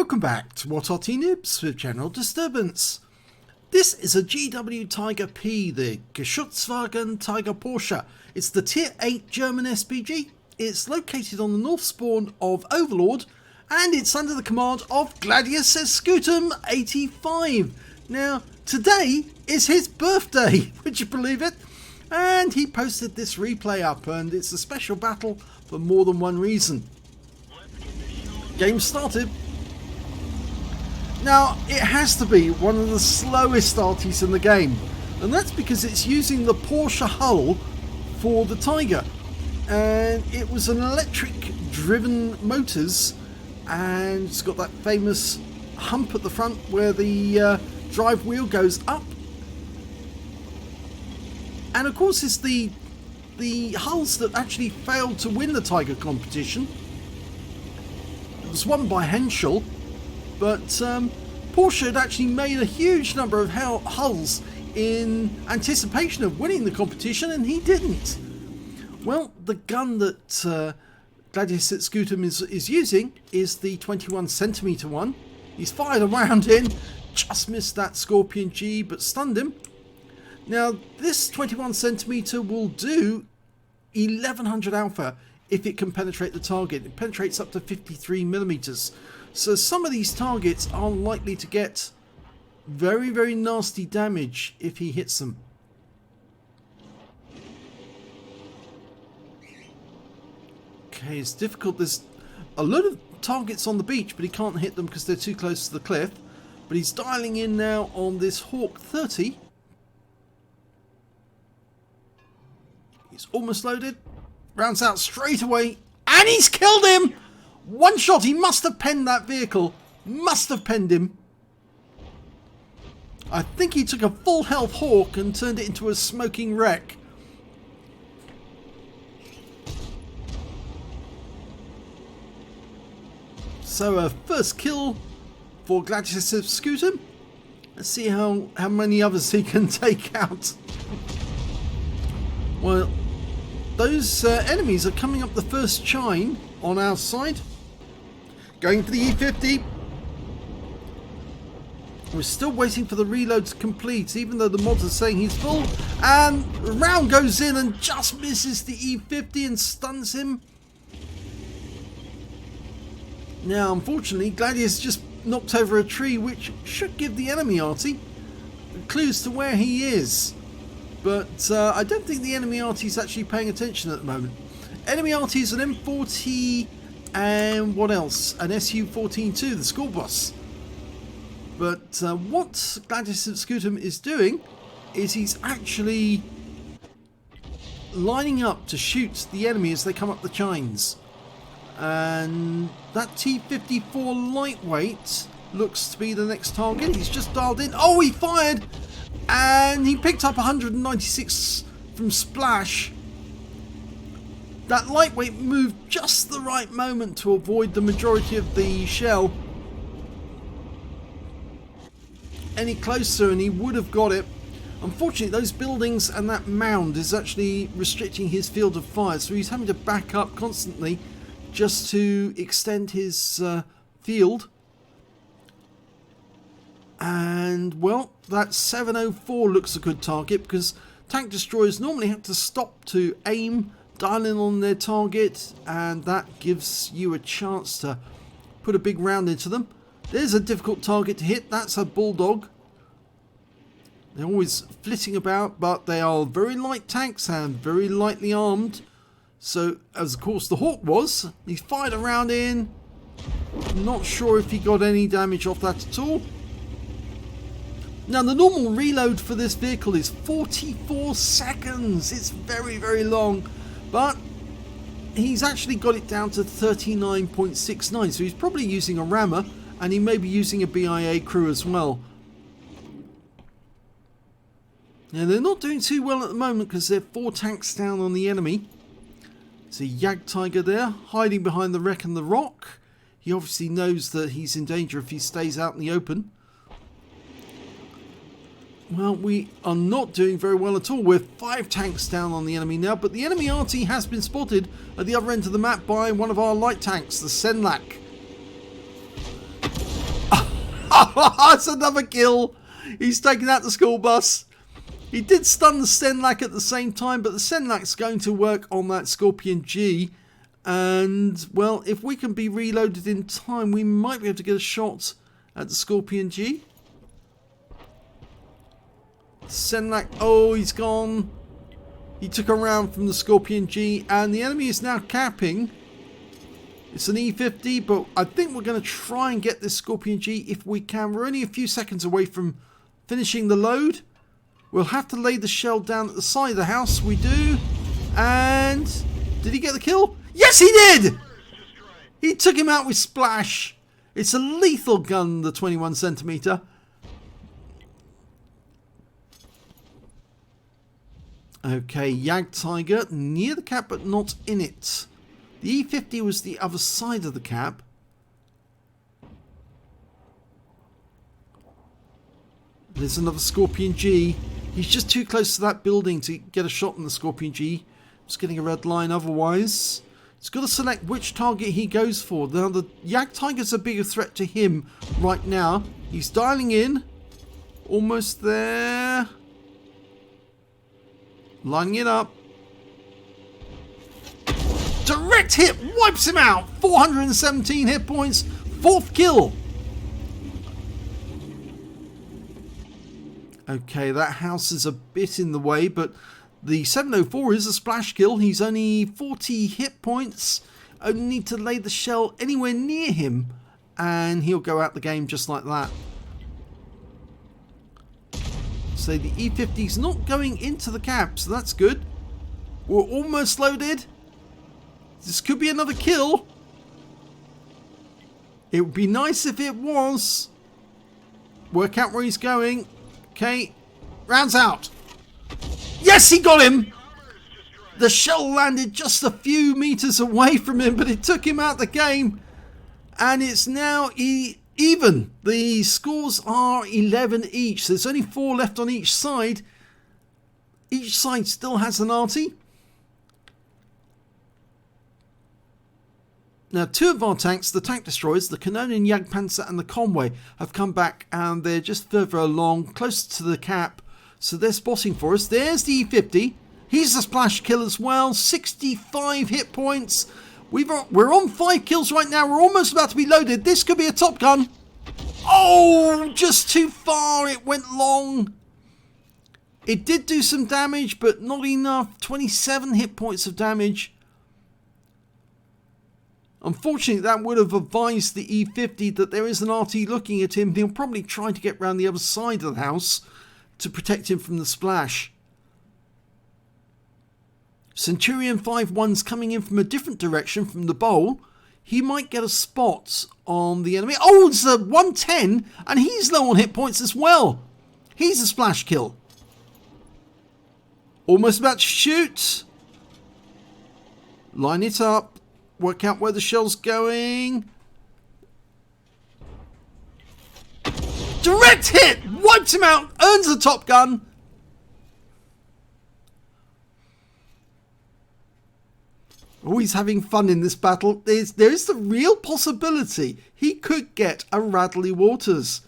Welcome back to what Arty Noobs with General Disturbance. This is a GW Tiger P, the Geschützwagen Tiger Porsche. It's the Tier 8 German SPG. It's located on the north spawn of Overlord, and it's under the command of Gladius Scutum 85. Now, today is his birthday, would you believe it? And he posted this replay up, and it's a special battle for more than one reason. Game started. Now, it has to be one of the slowest Artys in the game, and that's because it's using the Porsche hull for the Tiger, and it was an electric driven motors, and it's got that famous hump at the front where the drive wheel goes up, and of course it's the hulls that actually failed to win the Tiger competition. It was won by Henschel, but Porsche had actually made a huge number of hulls in anticipation of winning the competition, and he didn't. Well, the gun that Gladius Scutum is using is the 21cm one. He's fired a round in, just missed that Scorpion G, but stunned him. Now, this 21cm will do 1100 alpha if it can penetrate the target. It penetrates up to 53mm. So some of these targets are likely to get very, very nasty damage if he hits them. Okay, it's difficult. There's a lot of targets on the beach, but he can't hit them because they're too close to the cliff. But he's dialing in now on this Hawk 30. He's almost loaded. Rounds out straight away. And he's killed him! One shot. He must have penned that vehicle. Must have penned him. I think he took a full health Hawk and turned it into a smoking wreck. So a first kill for Gladius Scutum. Let's see how many others he can take out. Well, those enemies are coming up the first chine on our side. Going for the E50. We're still waiting for the reload to complete, even though the mods are saying he's full. And the round goes in and just misses the E50 and stuns him. Now, unfortunately, Gladius just knocked over a tree, which should give the enemy Arty clues to where he is. But I don't think the enemy Arty is actually paying attention at the moment. Enemy Arty is an M40 and what else? An SU-14-2, the school bus. But what Gladius Scutum is doing is he's actually lining up to shoot the enemy as they come up the chines. And that T-54 lightweight looks to be the next target. He's just dialed in. Oh, he fired! And he picked up 196 from Splash. That lightweight moved just the right moment to avoid the majority of the shell. Any closer and he would have got it. Unfortunately, those buildings and that mound is actually restricting his field of fire, so he's having to back up constantly just to extend his field. And, well, that 704 looks a good target because tank destroyers normally have to stop to aim, dial in on their target, and that gives you a chance to put a big round into them. There's a difficult target to hit. That's a bulldog. They're always flitting about, but they are very light tanks and very lightly armed. So, as of course the Hawk was, he fired a round in. Not sure if he got any damage off that at all. Now, the normal reload for this vehicle is 44 seconds. It's very, very long. But he's actually got it down to 39.69. So he's probably using a rammer, and he may be using a BIA crew as well. Now, they're not doing too well at the moment because they're 4 tanks down on the enemy. There's a Jag Tiger there, hiding behind the wreck and the rock. He obviously knows that he's in danger if he stays out in the open. Well, we are not doing very well at all. We're 5 tanks down on the enemy now, but the enemy Arty has been spotted at the other end of the map by one of our light tanks, the Senlak. That's another kill. He's taking out the school bus. He did stun the Stenlac at the same time, but the Stenlac's going to work on that Scorpion G. And, well, if we can be reloaded in time, we might be able to get a shot at the Scorpion G. Stenlac, oh, he's gone. He took a round from the Scorpion G, and the enemy is now capping. It's an E50, but I think we're going to try and get this Scorpion G if we can. We're only a few seconds away from finishing the load. We'll have to lay the shell down at the side of the house. We do. And did he get the kill? Yes, he did! He took him out with splash. It's a lethal gun, the 21cm. Okay, Jagdtiger near the cap but not in it. The E50 was the other side of the cap. There's another Scorpion G. He's just too close to that building to get a shot on the Scorpion G. Just getting a red line otherwise. He's got to select which target he goes for. Now the Jagdtiger's a bigger threat to him right now. He's dialing in. Almost there. Lining it up. Direct hit wipes him out. 417 hit points. 4th kill. Okay, that house is a bit in the way, but the 704 is a splash kill. He's only 40 hit points. Only need to lay the shell anywhere near him, and he'll go out the game just like that. So the E50's not going into the cap, so that's good. We're almost loaded. This could be another kill. It would be nice if it was. Work out where he's going. Okay, rounds out. Yes, he got him. The shell landed just a few meters away from him, but it took him out the game. And it's now even. The scores are 11 each. There's only 4 left on each side. Each side still has an Arty. Now, 2 of our tanks, the tank destroyers, the Kanonen, Jagdpanzer and the Conway, have come back and they're just further along, close to the cap. So they're spotting for us. There's the E50. He's a splash kill as well. 65 hit points. We're on 5 kills right now. We're almost about to be loaded. This could be a top gun. Oh, just too far. It went long. It did do some damage, but not enough. 27 hit points of damage. Unfortunately, that would have advised the E50 that there is an RT looking at him. He'll probably try to get round the other side of the house to protect him from the splash. Centurion 5-1's coming in from a different direction from the bowl. He might get a spot on the enemy. Oh, it's a 110, and he's low on hit points as well. He's a splash kill. Almost about to shoot. Line it up. Work out where the shell's going. Direct hit! Wipes him out! Earns a top gun! Oh, he's having fun in this battle. There is the real possibility he could get a Radley Waters.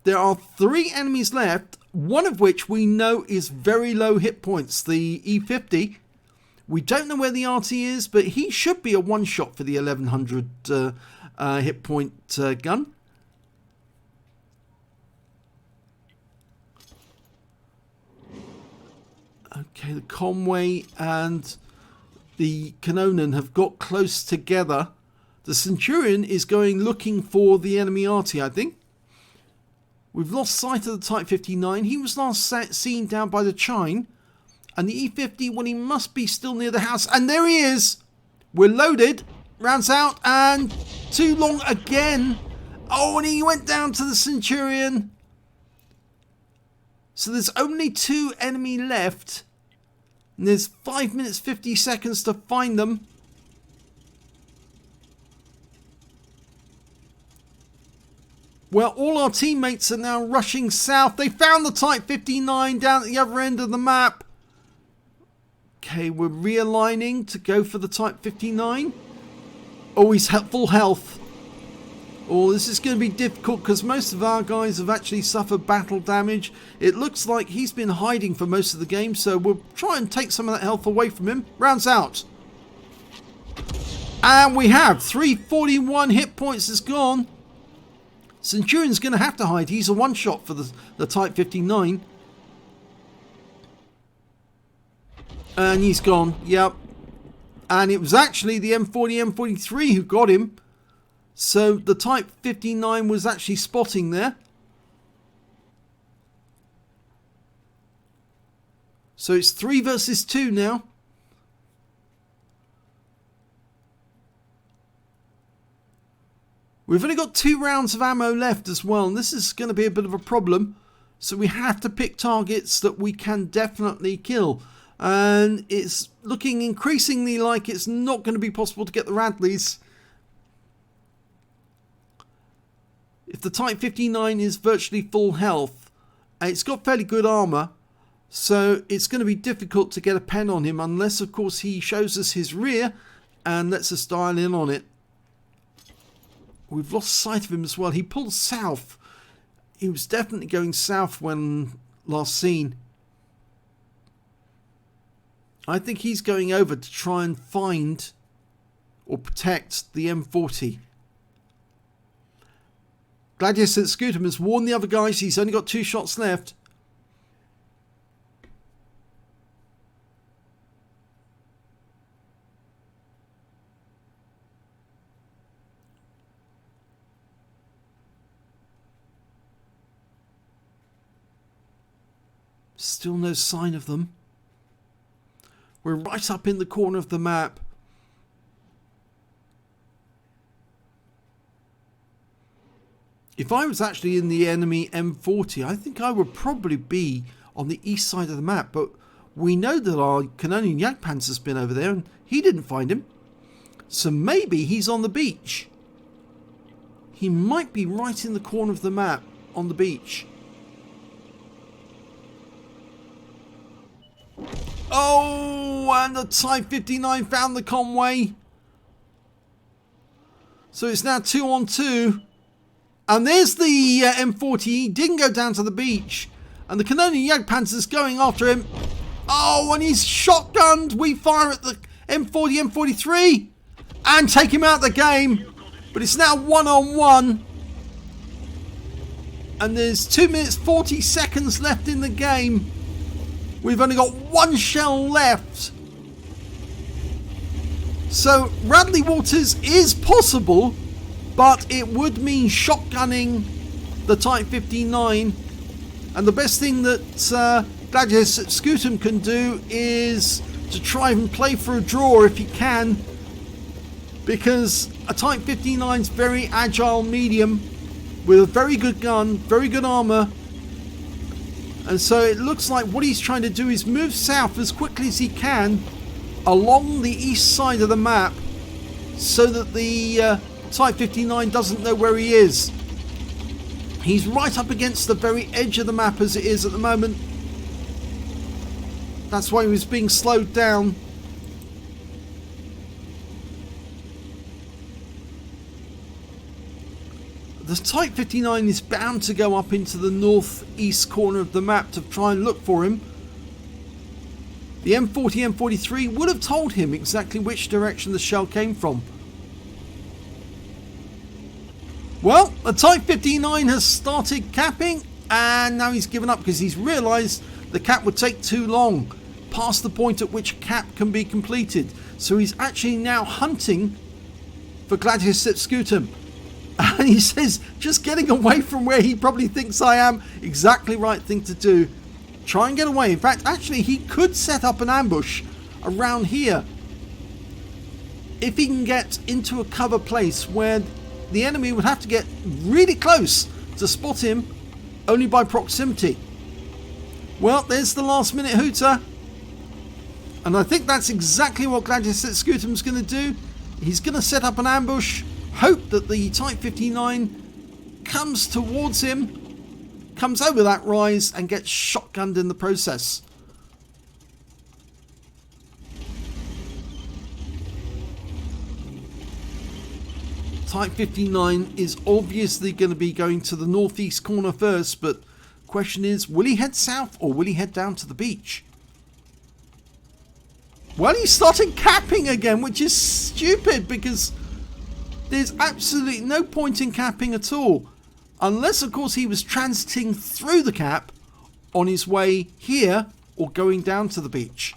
There are 3 enemies left, one of which we know is very low hit points, the E50. We don't know where the RT is, but he should be a one-shot for the 1100 hit point gun. Okay, the Conway and the Kanonen have got close together. The Centurion is going looking for the enemy RT, I think. We've lost sight of the Type 59. He was last seen down by the Chine. And the E50, well, he must be still near the house. And there he is. We're loaded. Rounds out. And too long again. Oh, and he went down to the Centurion. So there's only 2 enemy left. And there's 5 minutes 50 seconds to find them. Well, all our teammates are now rushing south. They found the Type 59 down at the other end of the map. Okay, we're realigning to go for the Type 59. Oh, he's full health. Oh, this is going to be difficult because most of our guys have actually suffered battle damage. It looks like he's been hiding for most of the game, so we'll try and take some of that health away from him. Rounds out. And we have 341 hit points is gone. Centurion's going to have to hide. He's a one-shot for the Type 59. And he's gone. Yep. And it was actually the M40, M43 who got him. So the Type 59 was actually spotting there. So it's 3 versus 2 now. We've only got 2 rounds of ammo left as well, and this is going to be a bit of a problem. So we have to pick targets that we can definitely kill. And it's looking increasingly like it's not going to be possible to get the Radleys. If the Type 59 is virtually full health, it's got fairly good armour, so it's going to be difficult to get a pen on him unless, of course, he shows us his rear and lets us dial in on it. We've lost sight of him as well. He pulled south. He was definitely going south when last seen. I think he's going over to try and find or protect the M40. Gladius at Scootum has warned the other guys he's only got 2 shots left. Still no sign of them. We're right up in the corner of the map. If I was actually in the enemy M40, I think I would probably be on the east side of the map. But we know that our Canonian Jagdpanzer's been over there and he didn't find him. So maybe he's on the beach. He might be right in the corner of the map on the beach. Oh, and the Type 59 found the Conway. So it's now 2 on 2. And there's the M40. He didn't go down to the beach. And the Canonian Jagdpanzer's going after him. Oh, and he's shotgunned. We fire at the M40, M43. And take him out of the game. But it's now 1 on 1. And there's 2 minutes 40 seconds left in the game. We've only got 1 shell left. So Radley Waters is possible, but it would mean shotgunning the Type 59. And the best thing that Gladius at Scootum can do is to try and play for a draw if he can. Because a Type 59 is very agile medium with a very good gun, very good armour. And so it looks like what he's trying to do is move south as quickly as he can along the east side of the map so that the Type 59 doesn't know where he is. He's right up against the very edge of the map as it is at the moment. That's why he was being slowed down. The Type 59 is bound to go up into the northeast corner of the map to try and look for him. The M40, M43 would have told him exactly which direction the shell came from. Well, the Type 59 has started capping and now he's given up because he's realised the cap would take too long, past the point at which cap can be completed. So he's actually now hunting for Gladius at Scootum. And he says, just getting away from where he probably thinks I am, exactly right thing to do. Try and get away. In fact, actually, he could set up an ambush around here. If he can get into a cover place where the enemy would have to get really close to spot him only by proximity. Well, there's the last minute hooter. And I think that's exactly what Gladius at Scootum's going to do. He's going to set up an ambush. Hope that the Type 59 comes towards him, comes over that rise and gets shotgunned in the process. Type 59 is obviously going to be going to the northeast corner first, but question is, will he head south or will he head down to the beach? Well, he started capping again, which is stupid because there's absolutely no point in capping at all. Unless, of course, he was transiting through the cap on his way here or going down to the beach.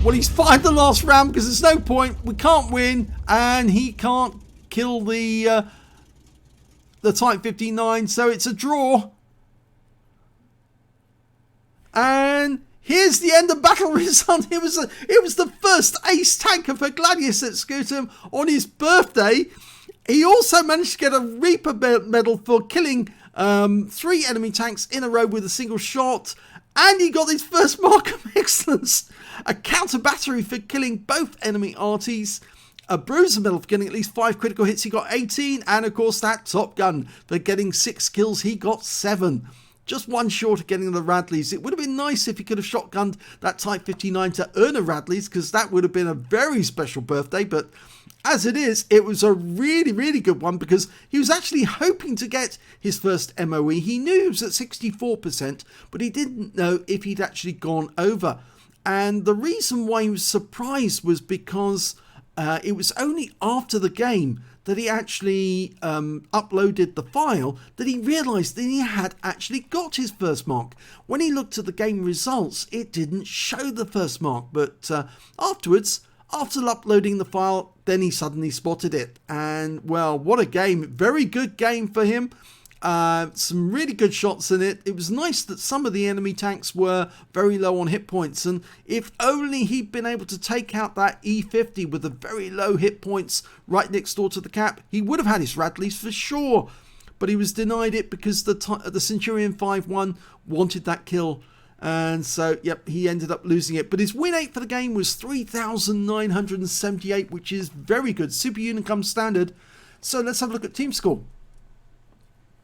Well, he's fired the last round because there's no point. We can't win and he can't kill the Type 59. So it's a draw. And here's the end of battle result. It was the first ace tanker for Gladius at Scutum on his birthday. He also managed to get a Reaper medal for killing 3 enemy tanks in a row with a single shot. And he got his first mark of excellence. A counter battery for killing both enemy arties. A bruiser medal for getting at least 5 critical hits. He got 18. And of course that top gun for getting 6 kills. He got 7. Just one short of getting the Radleys. It would have been nice if he could have shotgunned that Type 59 to earn a Radleys, because that would have been a very special birthday. But as it is, it was a really, really good one because he was actually hoping to get his first MOE. He knew he was at 64%, but he didn't know if he'd actually gone over. And the reason why he was surprised was because it was only after the game that he actually uploaded the file that he realised that he had actually got his first mark. When he looked at the game results, it didn't show the first mark, but afterwards, after uploading the file, then he suddenly spotted it. And well, what a game. Very good game for him. Some really good shots in it. It was nice that some of the enemy tanks were very low on hit points, and if only he'd been able to take out that E50 with the very low hit points right next door to the cap, he would have had his Radleys for sure. But he was denied it because the Centurion 5-1 wanted that kill, and so yep, he ended up losing it. But his win rate for the game was 3,978, which is very good. Super Unicum standard. So let's have a look at team score.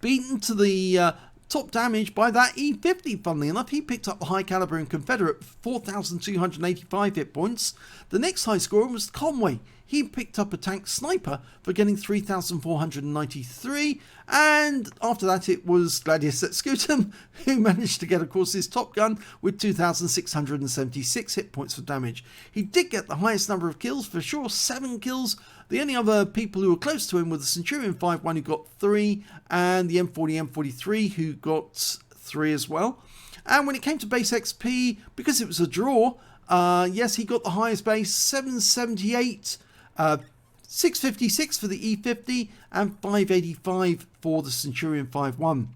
Beaten to the top damage by that E50, funnily enough. He picked up the high caliber and Confederate, 4,285 hit points. The next high scorer was Conway. He picked up a tank sniper for getting 3,493. And after that, it was Gladius at Scutum, who managed to get, of course, his top gun with 2,676 hit points for damage. He did get the highest number of kills, for sure, 7 kills. The only other people who were close to him were the Centurion 5-1, who got 3, and the M40 M43, who got 3 as well. And when it came to base XP, because it was a draw, yes, he got the highest base, 778, 656 for the E50, and 585 for the Centurion 5-1.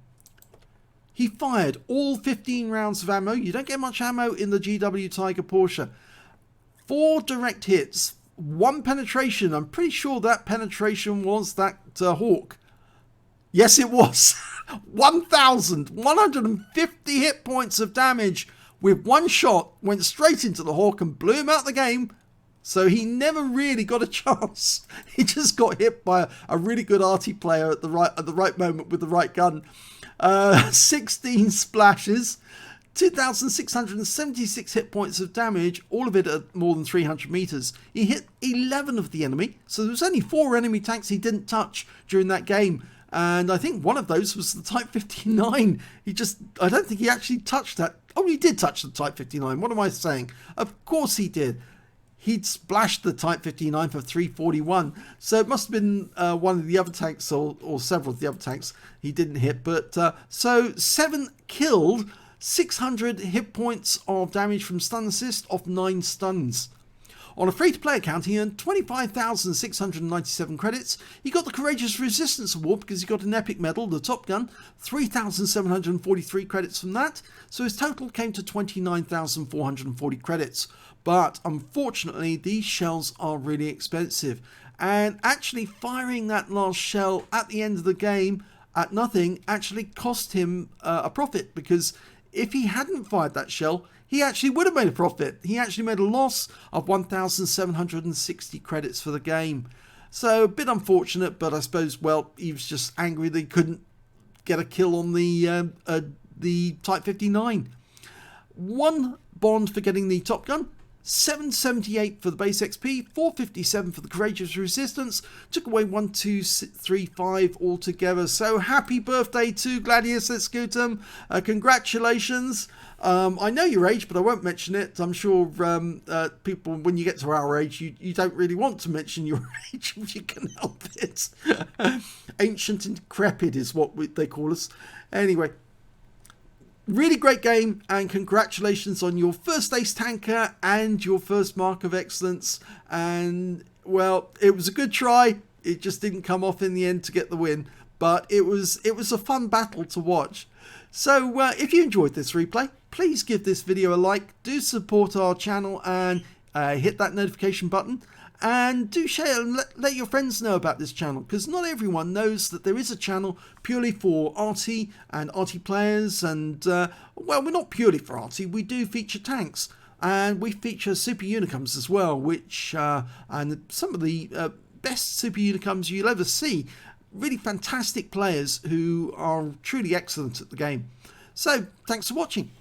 He fired all 15 rounds of ammo. You don't get much ammo in the GW Tiger Porsche. 4 direct hits, 1 penetration. I'm pretty sure that penetration was that Hawk. Yes, it was. 1,150 hit points of damage with 1 shot. Went straight into the Hawk and blew him out of the game. So he never really got a chance. He just got hit by a really good Arty player at the right moment with the right gun. 16 splashes. 2,676 hit points of damage, all of it at more than 300 meters. He hit 11 of the enemy, so there was only 4 enemy tanks he didn't touch during that game. And I think one of those was the Type 59. I don't think he actually touched that. Oh, he did touch the Type 59. What am I saying? Of course he did. He'd splashed the Type 59 for 341. So it must have been one of the other tanks or several of the other tanks he didn't hit. But so 7 killed, 600 hit points of damage from stun assist off 9 stuns. On a free-to-play account, he earned 25,697 credits. He got the Courageous Resistance Award because he got an epic medal, the Top Gun, 3,743 credits from that. So his total came to 29,440 credits. But unfortunately, these shells are really expensive. And actually firing that last shell at the end of the game at nothing actually cost him a profit, because if he hadn't fired that shell, he actually would have made a profit. He actually made a loss of 1,760 credits for the game. So a bit unfortunate, but I suppose, well, he was just angry that he couldn't get a kill on the Type 59. 1 bond for getting the Top Gun, 778 for the base XP, 457 for the Courageous Resistance, took away 1235 altogether. So happy birthday to Gladius at Scutum. Congratulations. I know your age, but I won't mention it. I'm sure people, when you get to our age, you don't really want to mention your age if you can help it. Ancient and decrepit is what they call us. Anyway. Really great game, and congratulations on your first ace tanker and your first mark of excellence. And well, it was a good try. It just didn't come off in the end to get the win, but it was a fun battle to watch. So if you enjoyed this replay, please give this video a like, do support our channel, and hit that notification button. And do share and let your friends know about this channel, because not everyone knows that there is a channel purely for Arty and Arty players. And well, we're not purely for Arty, we do feature tanks, and we feature Super Unicums as well, which and some of the best Super Unicums you'll ever see. Really fantastic players who are truly excellent at the game. So thanks for watching.